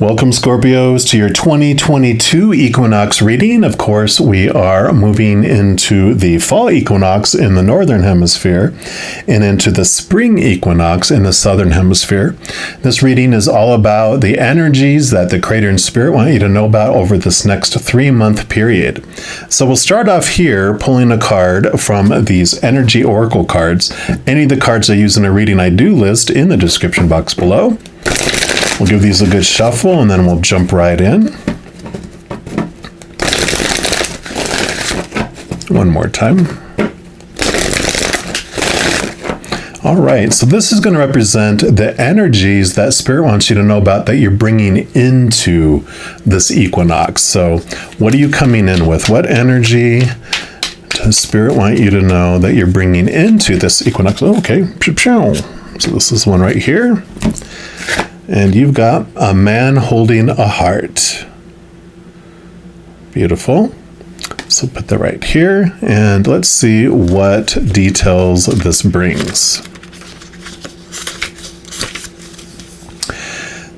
Welcome, Scorpios, to your 2022 Equinox reading. Of course, we are moving into the fall equinox in the northern hemisphere and into the spring equinox in the southern hemisphere. This reading is all about the energies that the Creator and Spirit want you to know about over this next 3-month period. So we'll start off here pulling a card from these energy oracle cards. Any of the cards I use in a reading I do list in the description box below. We'll give these a good shuffle and then we'll jump right in. One more time. All right, so this is going to represent the energies that Spirit wants you to know about that you're bringing into this equinox. So what are you coming in with? What energy does Spirit want you to know that you're bringing into this equinox? Okay, so this is one right here. And you've got a man holding a heart. Beautiful. So put that right here, and let's see what details this brings.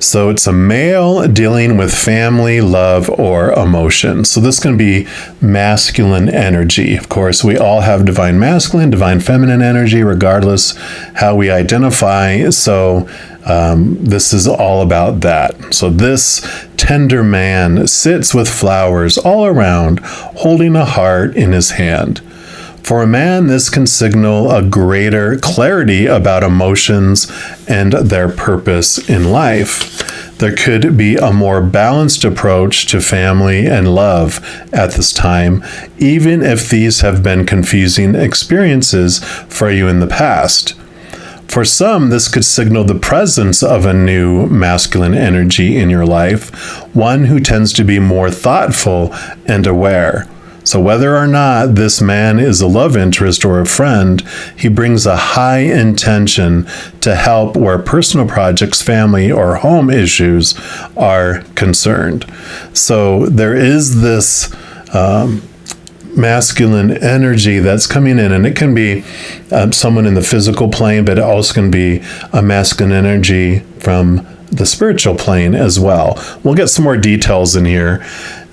So it's a male dealing with family, love, or emotion. So this can be masculine energy. Of course, we all have divine masculine, divine feminine energy, regardless how we identify. So this is all about that. So this tender man sits with flowers all around, holding a heart in his hand. For a man, this can signal a greater clarity about emotions and their purpose in life. There could be a more balanced approach to family and love at this time, even if these have been confusing experiences for you in the past. For some, this could signal the presence of a new masculine energy in your life, one who tends to be more thoughtful and aware. So whether or not this man is a love interest or a friend, he brings a high intention to help where personal projects, family, or home issues are concerned. So there is this masculine energy that's coming in, and it can be someone in the physical plane, but it also can be a masculine energy from the spiritual plane as well. We'll get some more details in here.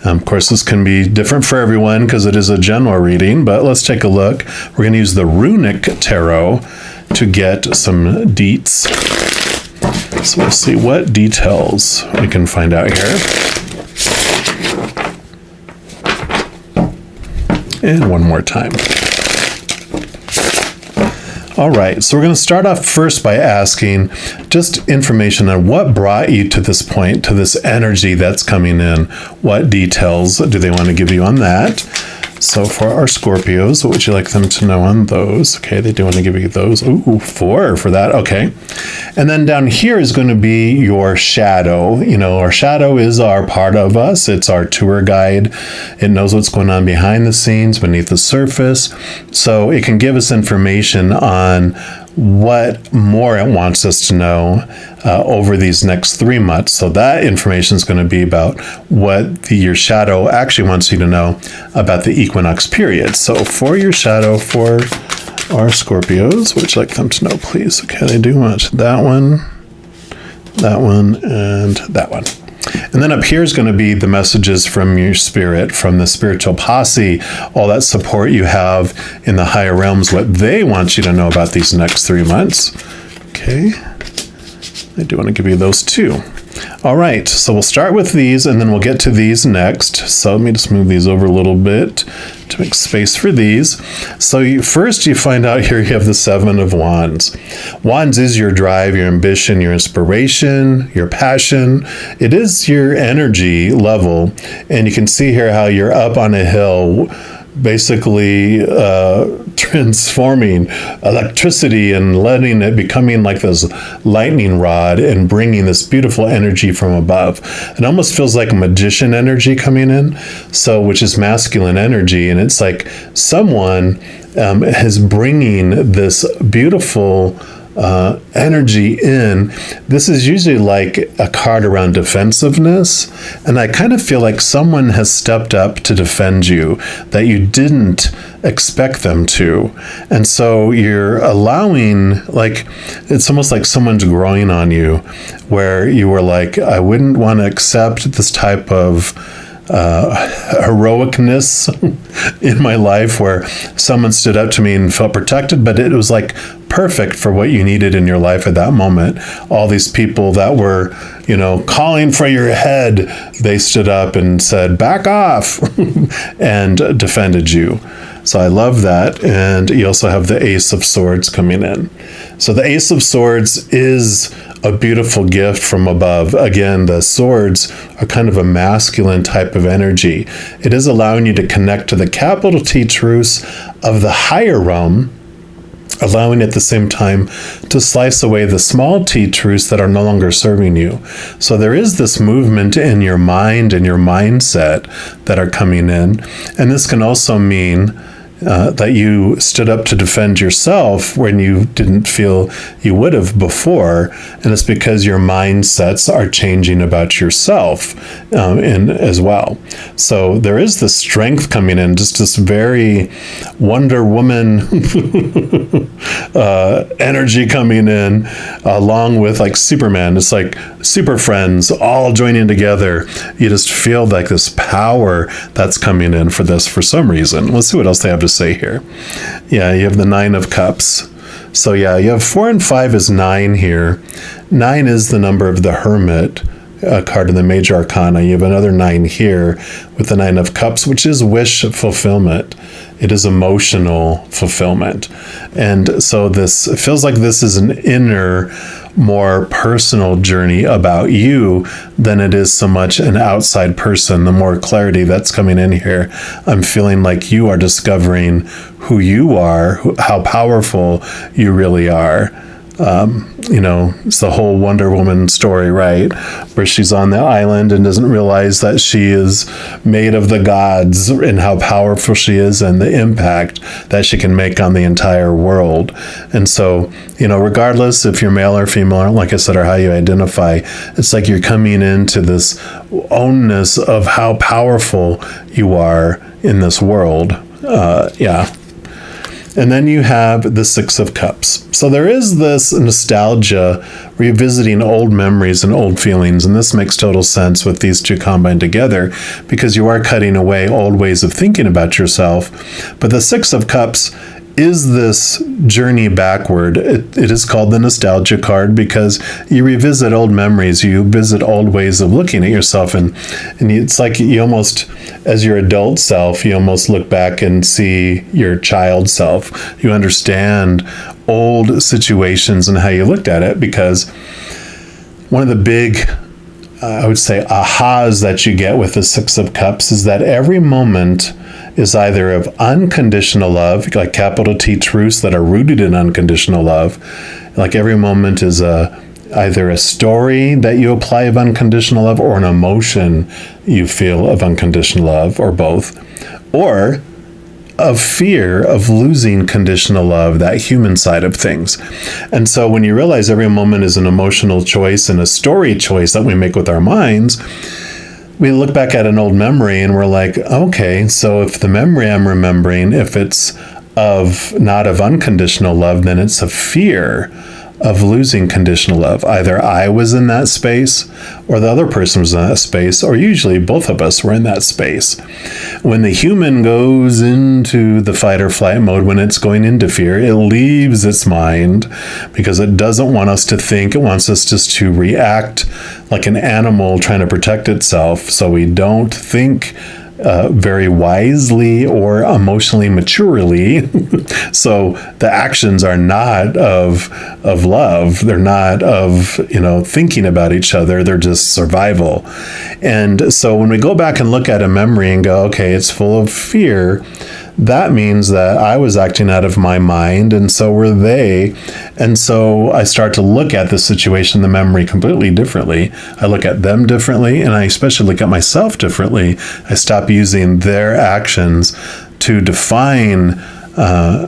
Of course, this can be different for everyone because it is a general reading, but let's take a look. We're going to use the Runic Tarot to get some deets. So we'll see what details we can find out here. And one more time. All right, so we're going to start off first by asking just information on what brought you to this point, to this energy that's coming in. What details do they want to give you on that? So for our Scorpios, what would you like them to know on those? Okay, they do want to give you those. Ooh, 4 for that. Okay. And then down here is going to be your shadow. You know, our shadow is our part of us. It's our tour guide. It knows what's going on behind the scenes, beneath the surface. So it can give us information on what more it wants us to know over these next 3 months. So that information is going to be about what your shadow actually wants you to know about the equinox period. So for your shadow, for our Scorpios, would you like them to know, please? Okay, they do want that one, and that one. And then up here is going to be the messages from your spirit, from the spiritual posse, all that support you have in the higher realms, what they want you to know about these next 3 months. Okay. I do want to give you those too. All right, so we'll start with these and then we'll get to these next. So let me just move these over a little bit to make space for these. So first you find out here you have the 7 of Wands. Wands is your drive, your ambition, your inspiration, your passion. It is your energy level. And you can see here how you're up on a hill, basically transforming electricity and letting it becoming like this lightning rod and bringing this beautiful energy from above. It almost feels like magician energy coming in, so which is masculine energy, and it's like someone is bringing this beautiful energy in, this is usually like a card around defensiveness. And I kind of feel like someone has stepped up to defend you that you didn't expect them to. And so you're allowing, like, it's almost like someone's growing on you, where you were like, I wouldn't want to accept this type of heroicness in my life, where someone stood up to me and felt protected, but it was like perfect for what you needed in your life at that moment. All these people that were, calling for your head, they stood up and said, back off, and defended you. So I love that. And you also have the Ace of Swords coming in. So the Ace of Swords is a beautiful gift from above. Again, the swords are kind of a masculine type of energy. It is allowing you to connect to the capital T truths of the higher realm, allowing at the same time to slice away the small t truths that are no longer serving you. So there is this movement in your mind and your mindset that are coming in. And this can also mean that you stood up to defend yourself when you didn't feel you would have before. And it's because your mindsets are changing about yourself as well. So there is this strength coming in, just this very Wonder Woman energy coming in, along with like Superman. It's like super friends all joining together. You just feel like this power that's coming in for this for some reason. Let's see what else they have to say here. Yeah, you have the Nine of Cups. So yeah, you have 4 and 5 is 9 here. 9 is the number of the Hermit card in the Major Arcana. You have another 9 here with the Nine of Cups, which is wish fulfillment. It is emotional fulfillment. And so this feels like this is an inner, more personal journey about you than it is so much an outside person. The more clarity that's coming in here, I'm feeling like you are discovering who you are, how powerful you really are. It's the whole Wonder Woman story, right? Where she's on the island and doesn't realize that she is made of the gods and how powerful she is and the impact that she can make on the entire world. And so, regardless if you're male or female, like I said, or how you identify, it's like you're coming into this ownness of how powerful you are in this world. And then you have the Six of Cups. So there is this nostalgia, revisiting old memories and old feelings. And this makes total sense with these two combined together, because you are cutting away old ways of thinking about yourself. But the Six of Cups is this journey backward. It is called the nostalgia card because you revisit old memories, you visit old ways of looking at yourself, and it's like you almost, as your adult self, you almost look back and see your child self. You understand old situations and how you looked at it, because one of the big, I would say, ahas that you get with the Six of Cups is that every moment is either of unconditional love, like capital T truths that are rooted in unconditional love. Like every moment is either a story that you apply of unconditional love, or an emotion you feel of unconditional love, or both, or of fear of losing conditional love, that human side of things. And so when you realize every moment is an emotional choice and a story choice that we make with our minds, we look back at an old memory and we're like, okay, so if the memory I'm remembering, if it's not of unconditional love, then it's a fear of losing conditional love. Either I was in that space, or the other person was in that space, or usually both of us were in that space. When the human goes into the fight or flight mode, when it's going into fear, it leaves its mind because it doesn't want us to think. It wants us just to react like an animal trying to protect itself. So we don't think very wisely or emotionally maturely. So the actions are not of love. They're not of, thinking about each other. They're just survival. And so when we go back and look at a memory and go, okay, it's full of fear, that means that I was acting out of my mind, and so were they. And so I start to look at the situation, the memory, completely differently. I look at them differently, and I especially look at myself differently. I stop using their actions to define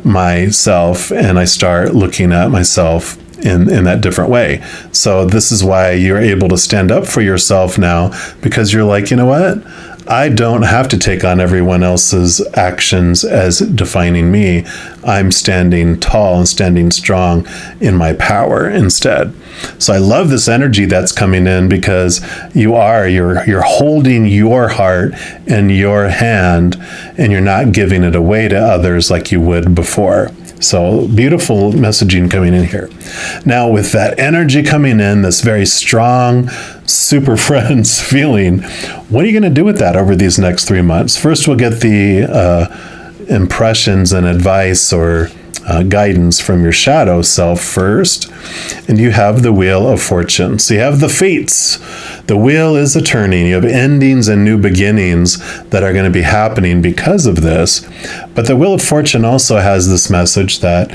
myself, and I start looking at myself in that different way. So this is why you're able to stand up for yourself now, because you're like, you know what? I don't have to take on everyone else's actions as defining me. I'm standing tall and standing strong in my power instead. So I love this energy that's coming in, because you're holding your heart in your hand, and you're not giving it away to others like you would before. So beautiful messaging coming in here. Now, with that energy coming in, this very strong super friends feeling, what are you going to do with that over these next 3 months? First, we'll get the impressions and advice or guidance from your shadow self first. And you have the Wheel of Fortune. So you have the fates. The wheel is a turning. You have endings and new beginnings that are going to be happening because of this. But the Wheel of Fortune also has this message that,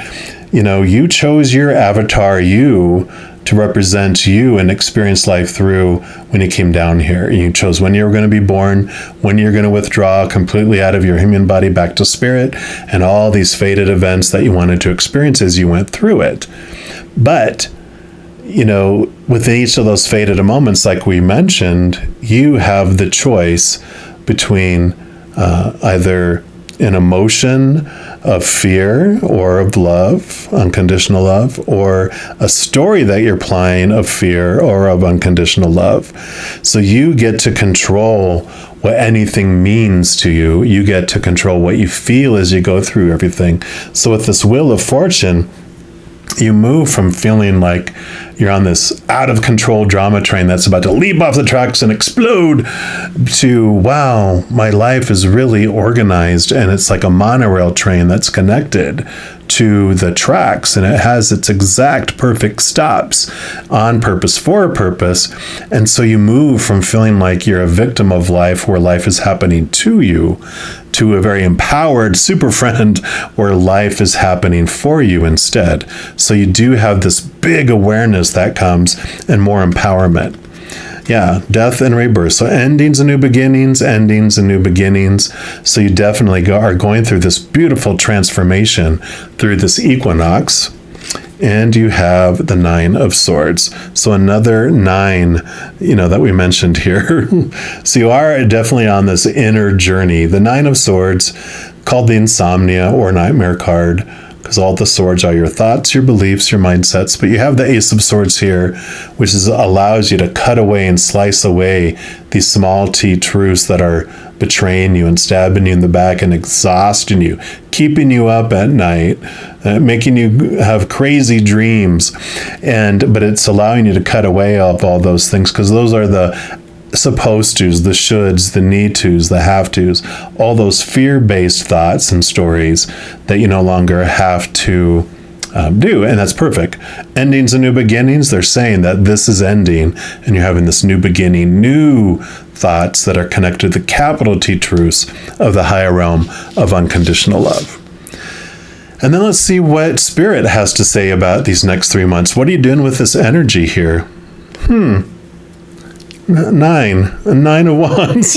you chose your avatar, you, to represent you and experience life through when you came down here. You chose when you were going to be born, when you're going to withdraw completely out of your human body back to spirit, and all these fated events that you wanted to experience as you went through it. But, within each of those fated moments, like we mentioned, you have the choice between either an emotion of fear or of love, unconditional love, or a story that you're playing of fear or of unconditional love. So you get to control what anything means to you. You get to control what you feel as you go through everything. So with this Wheel of Fortune, you move from feeling like you're on this out of control drama train that's about to leap off the tracks and explode to, wow, my life is really organized, and it's like a monorail train that's connected to the tracks, and it has its exact perfect stops on purpose for a purpose. And so you move from feeling like you're a victim of life, where life is happening to you, to a very empowered super friend where life is happening for you instead. So you do have this big awareness that comes, and more empowerment. Yeah, death and rebirth. So endings and new beginnings, endings and new beginnings. So you definitely are going through this beautiful transformation through this equinox. And you have the 9 of Swords. So another 9, that we mentioned here. So you are definitely on this inner journey. The 9 of Swords, called the Insomnia or Nightmare card, because all the swords are your thoughts, your beliefs, your mindsets. But you have the Ace of Swords here, which allows you to cut away and slice away these small t truths that are betraying you and stabbing you in the back and exhausting you, keeping you up at night, making you have crazy dreams. But it's allowing you to cut away of all those things, because those are the supposed tos, the shoulds, the need tos, the have tos, all those fear-based thoughts and stories that you no longer have to do. And that's perfect. Endings and new beginnings, they're saying that this is ending, and you're having this new beginning, new thoughts that are connected to the capital T truths of the higher realm of unconditional love. And then let's see what Spirit has to say about these next 3 months. What are you doing with this energy here? 9 of Wands.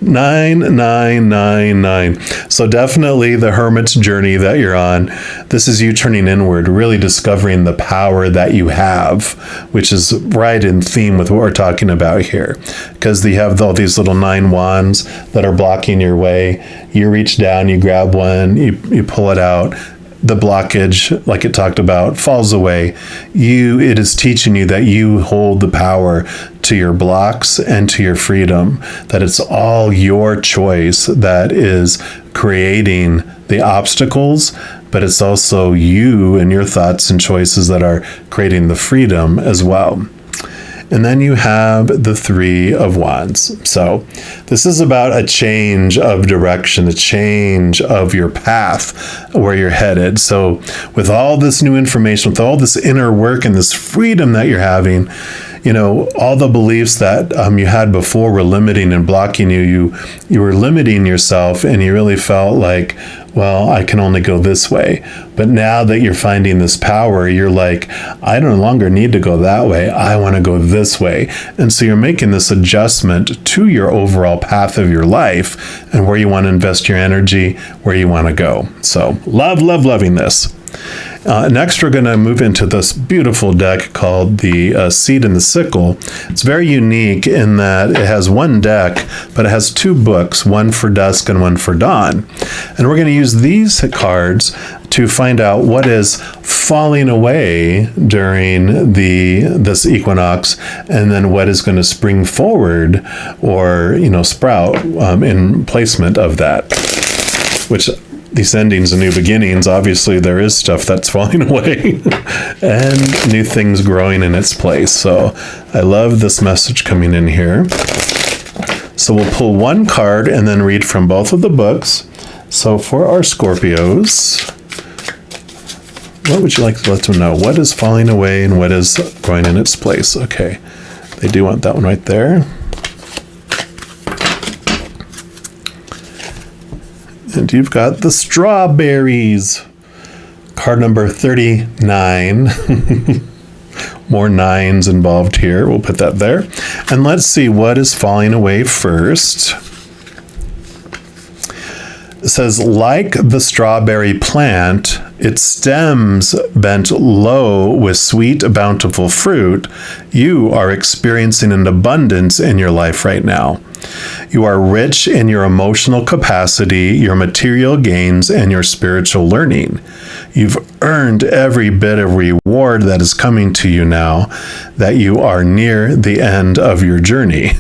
9, 9, 9, 9. So definitely the Hermit's journey that you're on. This is you turning inward, really discovering the power that you have, which is right in theme with what we're talking about here. Because you have all these little 9 wands that are blocking your way. You reach down, you grab one, you pull it out. The blockage, like it talked about, falls away. It is teaching you that you hold the power to your blocks and to your freedom, that it's all your choice that is creating the obstacles, but it's also you and your thoughts and choices that are creating the freedom as well. And then you have the 3 of Wands. So this is about a change of direction, a change of your path, where you're headed. So with all this new information, with all this inner work and this freedom that you're having, all the beliefs that you had before were limiting and blocking you. You were limiting yourself, and you really felt like, well, I can only go this way. But now that you're finding this power, you're like, I no longer need to go that way. I want to go this way. And so you're making this adjustment to your overall path of your life and where you want to invest your energy, where you want to go. So loving this. Next, we're going to move into this beautiful deck called the Seed and the Sickle. It's very unique in that it has one deck, but it has two books, one for dusk and one for dawn. And we're going to use these cards to find out what is falling away during this equinox, and then what is going to spring forward or sprout in placement of that. Which these endings and new beginnings, obviously there is stuff that's falling away and new things growing in its place. So I love this message coming in here. So we'll pull one card and then read from both of the books. So for our Scorpios, what would you like to let them know? What is falling away and what is growing in its place? Okay, they do want that one right there. And you've got the strawberries. Card number 39. More nines involved here. We'll put that there. And let's see what is falling away first. It says, like the strawberry plant, its stems bent low with sweet, bountiful fruit, you are experiencing an abundance in your life right now. You are rich in your emotional capacity, your material gains, and your spiritual learning. You've earned every bit of reward that is coming to you now that you are near the end of your journey.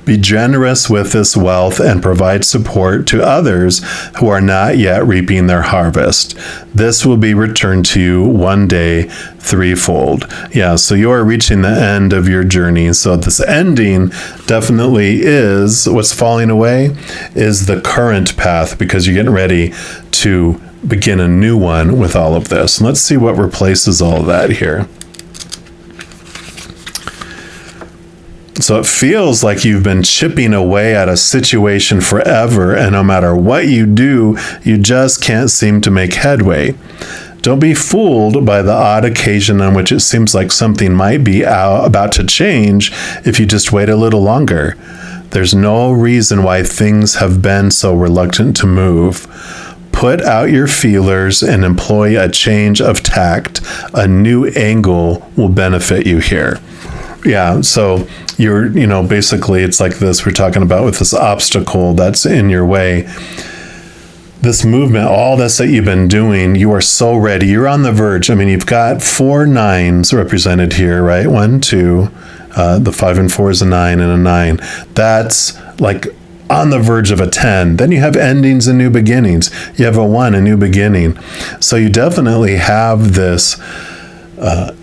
Be generous with this wealth and provide support to others who are not yet reaping their harvest. This will be returned to you one day threefold. Yeah, so you are reaching the end of your journey. So this ending definitely is what's falling away is the current path, because you're getting ready to begin a new one with all of this. And let's see what replaces all of that here. So it feels like you've been chipping away at a situation forever, and no matter what you do, you just can't seem to make headway. Don't be fooled by the odd occasion on which it seems like something might be about to change if you just wait a little longer. There's no reason why things have been so reluctant to move. Put out your feelers and employ a change of tact. A new angle will benefit you here. Yeah, so you're, basically it's like this we're talking about with this obstacle that's in your way. This movement, all this that you've been doing, you are so ready. You're on the verge. I mean, you've got 4 9s represented here, right? 1, 2, the 5 and 4 is a 9 and a 9. That's like on the verge of a 10. Then you have endings and new beginnings. You have a 1, a new beginning. So you definitely have this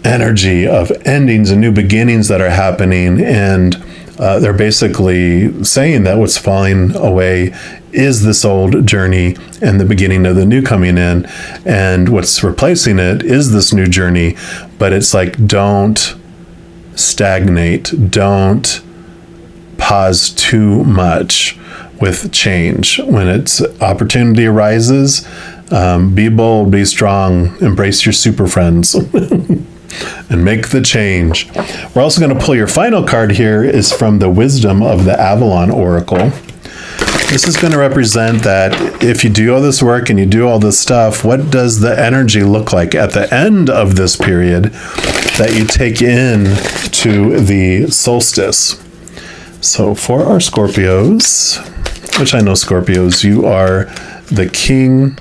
energy of endings and new beginnings that are happening, and they're basically saying that what's falling away is this old journey and the beginning of the new coming in, and what's replacing it is this new journey. But it's like, don't stagnate, don't pause too much with change. When it's opportunity arises, be bold, be strong, embrace your super friends, and make the change. We're also going to pull your final card here is from the Wisdom of the Avalon Oracle. This is going to represent that if you do all this work and you do all this stuff, what does the energy look like at the end of this period that you take in to the solstice? So for our Scorpios, which I know Scorpios, you are the king.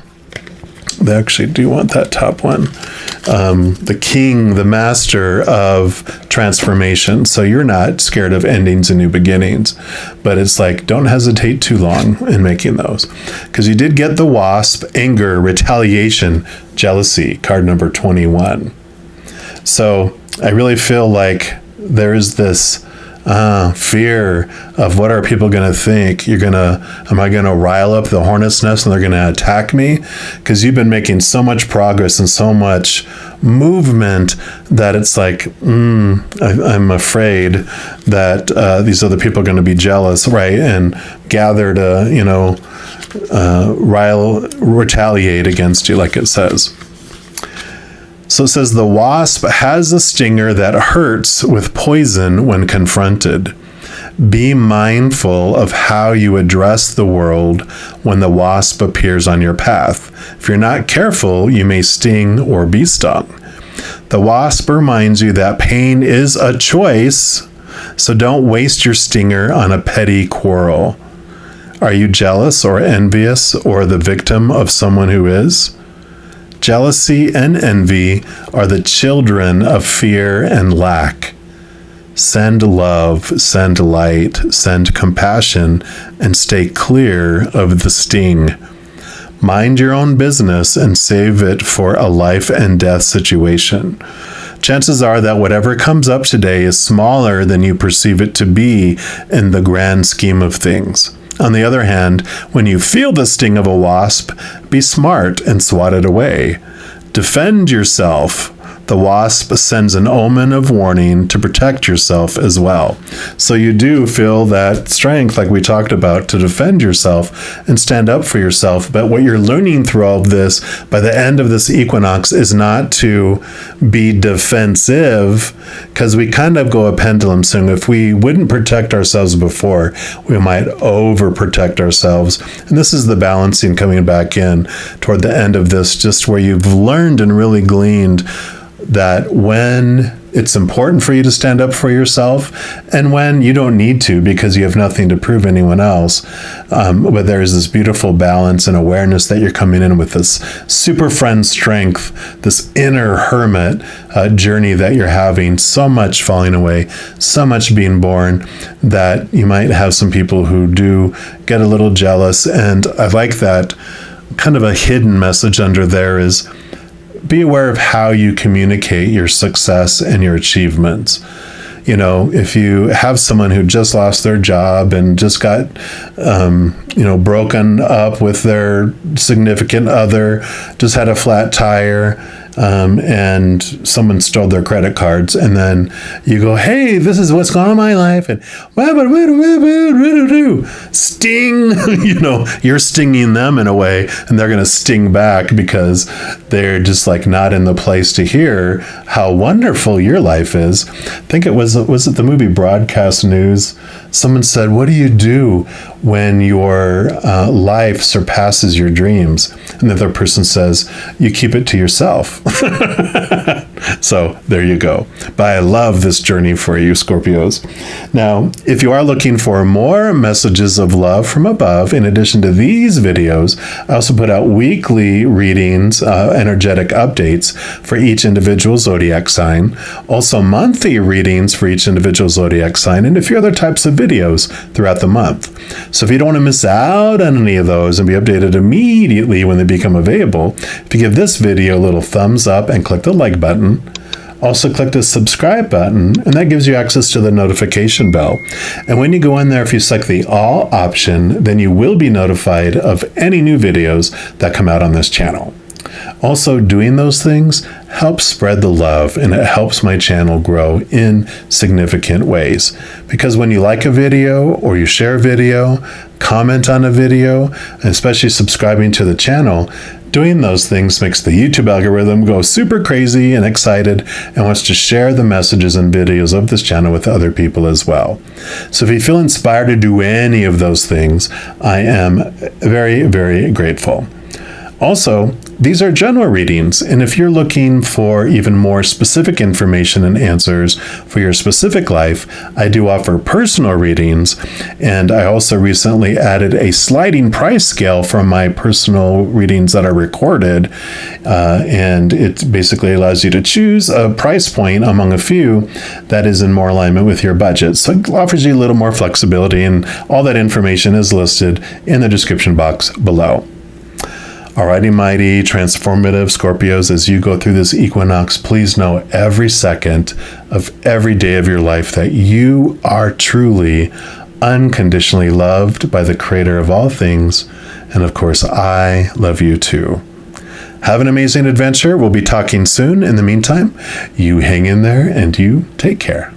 They actually do want that top one. The king, the master of transformation. So you're not scared of endings and new beginnings, but it's like, don't hesitate too long in making those, because you did get the wasp, anger, retaliation, jealousy, card number 21. So I really feel like there is this fear of what are people going to think? Am I going to rile up the hornet's nest and they're going to attack me? Because you've been making so much progress and so much movement that it's like, I'm afraid that these other people are going to be jealous, right? And gather to, retaliate against you, like it says. So it says, the wasp has a stinger that hurts with poison when confronted. Be mindful of how you address the world when the wasp appears on your path. If you're not careful, you may sting or be stung. The wasp reminds you that pain is a choice, so don't waste your stinger on a petty quarrel. Are you jealous or envious or the victim of someone who is? Jealousy and envy are the children of fear and lack. Send love, send light, send compassion, and stay clear of the sting. Mind your own business and save it for a life and death situation. Chances are that whatever comes up today is smaller than you perceive it to be in the grand scheme of things. On the other hand, when you feel the sting of a wasp, be smart and swat it away. Defend yourself. The wasp sends an omen of warning to protect yourself as well. So you do feel that strength, like we talked about, to defend yourself and stand up for yourself. But what you're learning through all of this by the end of this equinox is not to be defensive, because we kind of go a pendulum swing. If we wouldn't protect ourselves before, we might overprotect ourselves. And this is the balancing coming back in toward the end of this, just where you've learned and really gleaned that when it's important for you to stand up for yourself and when you don't need to because you have nothing to prove anyone else. But there's this beautiful balance and awareness that you're coming in with this super friend strength, this inner hermit journey that you're having, so much falling away, so much being born, that you might have some people who do get a little jealous. And I like that kind of a hidden message under there is, be aware of how you communicate your success and your achievements. You know, if you have someone who just lost their job and just got, broken up with their significant other, just had a flat tire, and someone stole their credit cards, and then you go, hey, this is what's going on in my life, and sting, you're stinging them in a way, and they're going to sting back because they're just like not in the place to hear how wonderful your life is. I think it was it the movie Broadcast News? Someone said, what do you do when your life surpasses your dreams? And the other person says, you keep it to yourself. So there you go. But I love this journey for you, Scorpios. Now, if you are looking for more messages of love from above, in addition to these videos, I also put out weekly readings, energetic updates for each individual zodiac sign, also monthly readings for each individual zodiac sign, and a few other types of videos throughout the month. So if you don't want to miss out on any of those and be updated immediately when they become available, if you give this video a little thumbs up and click the like button, also click the subscribe button, and that gives you access to the notification bell. And when you go in there, if you select the all option, then you will be notified of any new videos that come out on this channel. Also, doing those things helps spread the love, and it helps my channel grow in significant ways. Because when you like a video or you share a video, comment on a video, and especially subscribing to the channel, doing those things makes the YouTube algorithm go super crazy and excited and wants to share the messages and videos of this channel with other people as well. So if you feel inspired to do any of those things, I am very, very grateful. Also, these are general readings, and if you're looking for even more specific information and answers for your specific life, I do offer personal readings, and I also recently added a sliding price scale from my personal readings that are recorded, and it basically allows you to choose a price point among a few that is in more alignment with your budget. So it offers you a little more flexibility, and all that information is listed in the description box below. Alrighty, mighty, transformative Scorpios, as you go through this equinox, please know every second of every day of your life that you are truly unconditionally loved by the Creator of all things. And of course, I love you too. Have an amazing adventure. We'll be talking soon. In the meantime, you hang in there and you take care.